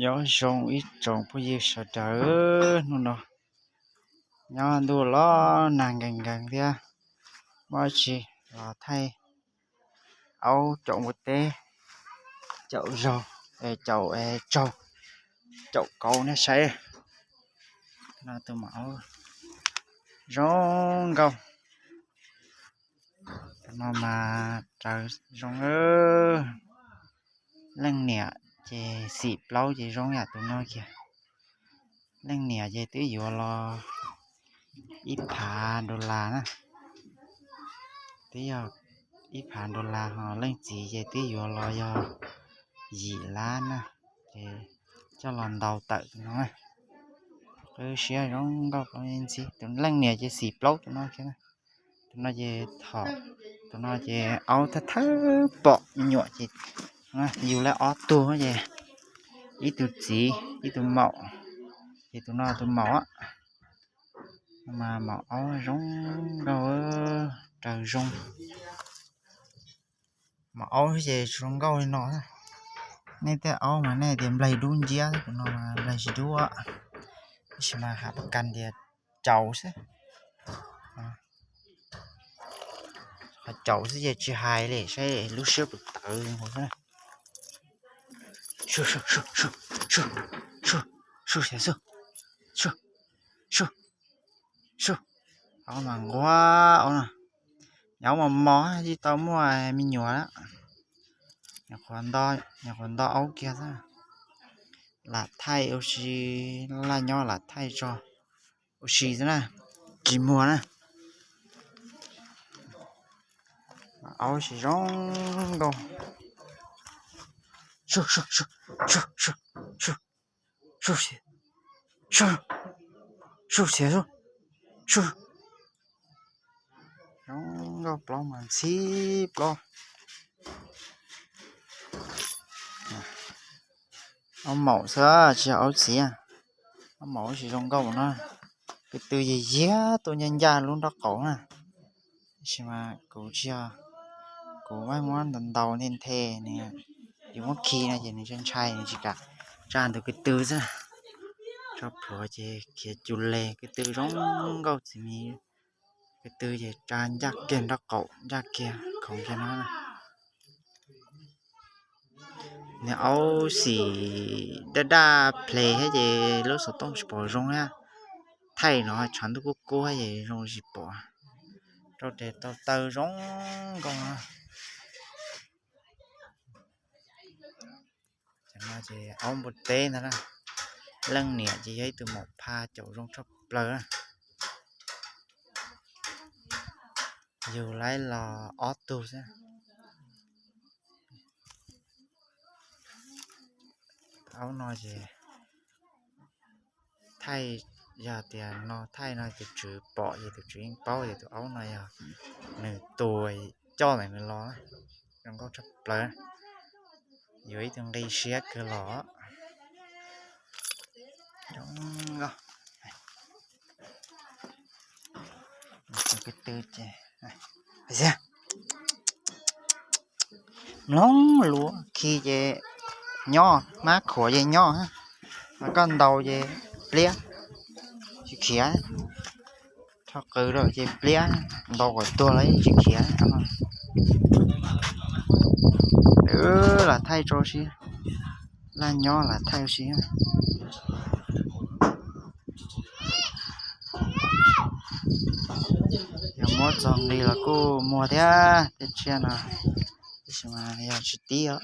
有种一种不也晓得侬喏，伢都老难干干的，莫去老太，เอา种不得，chậu rau, chậu cầu nó say, là từ máu, rong cầu, mà trời rong lần nè, chỉ xịt lâu chỉ rong nhà tụi nó kìa, lần nè chỉ tứ vừa lo ít $1,000 nè, tứ giờ $1,000 họ lần chỉ chỉ tứ vừa lo do gì lá nè, thì cho lần đầu tự nó, cứ xé rong cầu có nên gì, tụi lần nè chỉ xịt lâu tụi nó kìa, tụi nó chỉ thọ, tụi nó chỉ áo thắt bọ nhọ chỉ dù là ó tua vậy ít tụi chỉ ít tụi màu thì tụi nó tụi màu á mà màu áo giống đâu trời rong màu áo gì rong gâu này nọ nên cái áo mà này điểm lấy đun dĩa tụi nó mà lấy gì đua á mà hạ bậc căn thì chậu chứ chậu sẽ chỉ hai để sẽ lúc xưa bực tự một cái shoo áo mà quá áo nè áo mà mó chứ tao mua mình nhỏ đó nhà con đo áo kia đó là thay oxy là nhỏ là thay cho oxy thế này chỉ mua nè áo chỉ rong đâu shoo rong đâu plo mà xí plo áo màu sao chỉ áo xí à áo màu chỉ rong câu nó cái từ gì dễ tôi nhân ra luôn đó cậu nè nhưng mà cậu chưa cậu mấy món lần đầu nên thề nè dùng một khi này chỉ nên chân trai này chỉ cả tràn từ cái từ ra cho phở chỉ kia chù lê cái từ rong câu chỉ mi cái từ gì tràn ra kia đó cậu ra kia không cho nó nè áo xì đa play hay gì lúc sau tông bỏ rong ha thay nó chọn được cô hay gì rong gì bỏ rồi để tao tao rong còn mà chỉ áo một té nữa nè lần nè chỉ thấy từ một pha chậu rong chóc lơ dù lấy là auto chứ áo nó chỉ thay giờ tiền nó thay nó chỉ chữ bỏ gì từ chuyện bao gì từ áo này à nửa tuổi cho này người lo rong có chóc lơ dưới từng đây xé cửa lọ đúng rồi cái tư chè này thấy nóng lúa khi về nho má khổ về nho ha mà con đầu về lia chỉ khía cho cử rồi về lia đầu của tôi lấy chỉ khía là thay cho xí là nho là thay xí giờ mua xong đi là cô mua thế để chia nào nhưng mà giờ chỉ tí á